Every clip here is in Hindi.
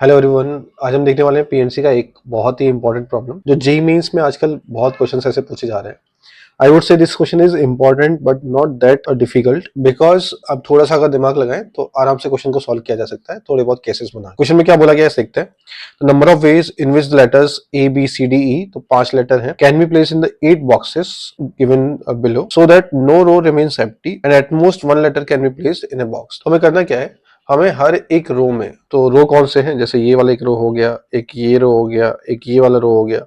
Hello everyone. आज हम देखने वाले हैं पीएनसी का एक बहुत ही इंपॉर्टेंट प्रॉब्लम जो जेईई मेंस में आजकल बहुत क्वेश्चंस ऐसे पूछे जा रहे हैं। I would say this question is important but not that difficult because अब थोड़ा सा अगर दिमाग लगाएं तो आराम से क्वेश्चन को सॉल्व किया जा सकता है, थोड़े बहुत केसेस बना। क्वेश्चन में क्या बोला गया है देखते हैं। Number of ways in which the letters A B C D E, तो 5 लेटर हैं, can be place in the 8 boxes given below so that no row remains empty and at most 1 letter can be placed in a box. तो हमें करना क्या है, हमें हर एक रो में, तो रो कौन से हैं, जैसे ये वाला एक रो हो गया, एक ये रो हो गया, एक ये वाला रो हो गया,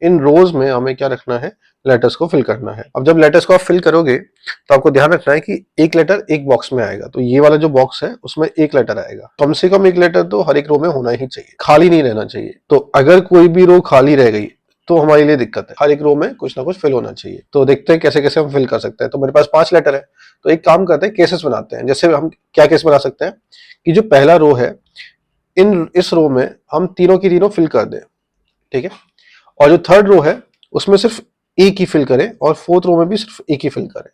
इन रोज में हमें क्या रखना है, लेटर्स को फिल करना है। अब जब लेटर्स को आप फिल करोगे तो आपको ध्यान रखना है कि एक लेटर एक बॉक्स में आएगा, तो ये वाला जो बॉक्स है उसमें एक लेटर आएगा, कम से कम एक लेटर तो हर एक रो में होना ही चाहिए, खाली नहीं रहना चाहिए। तो अगर कोई भी रो खाली रह गई तो हमारे लिए दिक्कत है, हर एक रो में कुछ ना कुछ फिल होना चाहिए। तो देखते हैं कैसे कैसे हम फिल कर सकते हैं। तो मेरे पास 5 लेटर है, तो एक काम करते हैं, केसेस बनाते हैं। जैसे हम क्या केस बना सकते हैं कि जो पहला रो है, इस रो में हम तीनों की तीनों फिल कर दें, ठीक है, और जो थर्ड रो है उसमें सिर्फ एक ही फिल करें और फोर्थ रो में भी सिर्फ एक ही फिल करें।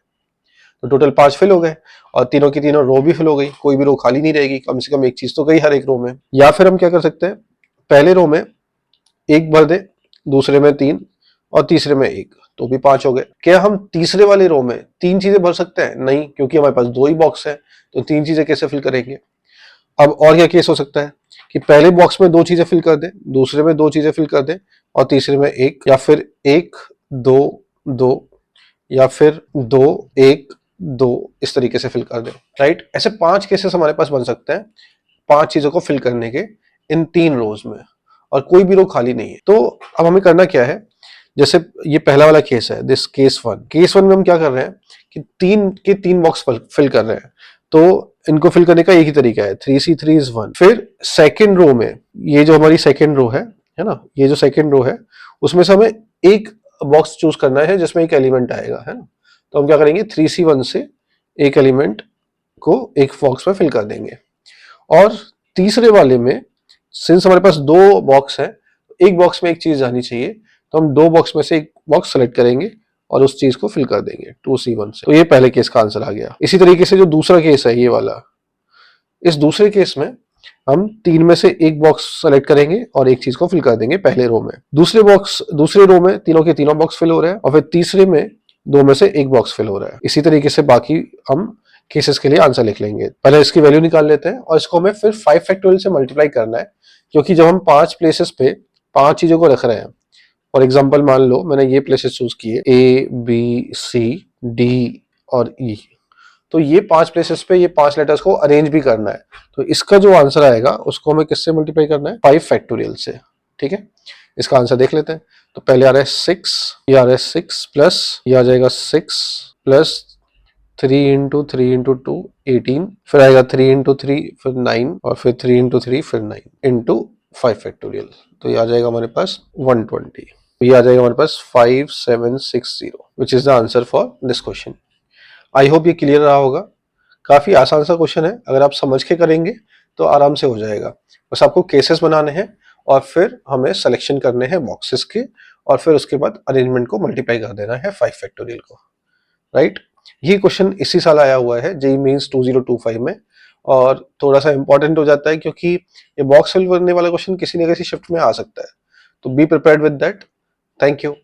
तो टोटल 5 फिल हो गए और तीनों की तीनों रो भी फिल हो गई, कोई भी रो खाली नहीं रहेगी, कम से कम एक चीज तो गई हर एक रो में। या फिर हम क्या कर सकते हैं, पहले रो में एक भर दें, दूसरे में 3 और तीसरे में 1, तो भी 5 हो गए। क्या हम तीसरे वाले रो में 3 चीजें भर सकते हैं? नहीं, क्योंकि हमारे पास 2 ही बॉक्स है, तो 3 चीजें कैसे फिल करेंगे। अब और क्या केस हो सकता है कि पहले बॉक्स में 2 चीजें फिल कर दें, दूसरे में 2 चीजें फिल कर दें और तीसरे में 1, या फिर 1 2 2, या फिर 2 1 2, इस तरीके से फिल कर दें, राइट। ऐसे 5 केसेस हमारे पास बन सकते हैं 5 चीजों को फिल करने के इन 3 रोज में, और कोई भी रो खाली नहीं है। तो अब हमें करना क्या है, जैसे ये पहला वाला केस है, दिस केस 1 में हम क्या कर रहे हैं कि 3 के 3 बॉक्स फिल कर रहे हैं। तो इनको फिल करने का एक ही तरीका है, 3C3 is 1। फिर सेकेंड रो में, ये जो हमारी सेकेंड रो है ना, ये जो सेकेंड रो है उसमें से हमें एक बॉक्स चूज करना है जिसमें एक एलिमेंट आएगा, है ना। तो हम क्या करेंगे, 3C1 से एक एलिमेंट को एक बॉक्स में फिल कर देंगे। और तीसरे वाले में सिंस हमारे पास 2 बॉक्स है, एक बॉक्स में एक चीज जानी चाहिए, तो हम 2 बॉक्स में से एक बॉक्स सेलेक्ट करेंगे और उस चीज को फिल कर देंगे 2C1 से। तो ये पहले केस का आंसर आ गया। इसी तरीके से जो दूसरा केस है ये वाला, इस दूसरे केस में हम 3 में से एक बॉक्स सेलेक्ट करेंगे और एक चीज को फिल कर देंगे पहले रो में। दूसरे रो में तीनों के तीनों बॉक्स फिल हो रहे हैं और फिर तीसरे में 2 में से एक बॉक्स फिल हो रहा है। इसी तरीके से बाकी हम केसेस के लिए आंसर लिख लेंगे। पहले इसकी वैल्यू निकाल लेते हैं और इसको हमें फिर 5 फैक्टोरियल से मल्टीप्लाई करना है, क्योंकि जब हम 5 प्लेसेस पे 5 चीजों को रख रहे हैं, फॉर एग्जाम्पल मान लो मैंने ये प्लेसेस चूज किए A B C D और E, तो ये 5 प्लेसेस पे ये 5 लेटर्स को अरेंज भी करना है। तो इसका जो आंसर आएगा उसको हमें किससे मल्टीप्लाई करना है, 5 फैक्टोरियल से, ठीक है। इसका आंसर देख लेते हैं। तो पहले आ रहा है 6, ये आ रहा है 6 प्लस ये आ जाएगा 6 प्लस 3 इंटू 3 इंटू 2 18, फिर आएगा 3 इंटू 3 फिर 9 और फिर 3 इंटू 3 फिर 9 इंटू 5 फैक्टोरियल, तो ये आ जाएगा हमारे पास 120। ये आ जाएगा हमारे पास 5760, which is the answer for this question. I hope ये क्लियर रहा होगा। काफी आसान सा क्वेश्चन है, अगर आप समझ के करेंगे तो आराम से हो जाएगा। बस आपको केसेस बनाने हैं और फिर हमें सिलेक्शन करने हैं बॉक्सेस के, और फिर उसके बाद अरेंजमेंट को मल्टीप्लाई कर देना है 5 फैक्टोरियल को, राइट। ये क्वेश्चन इसी साल आया हुआ है जेईई मेंस 2025 में, और थोड़ा सा इंपॉर्टेंट हो जाता है क्योंकि ये बॉक्स फिल करने वाला क्वेश्चन किसी न किसी शिफ्ट में आ सकता है। तो be prepared with that. Thank you.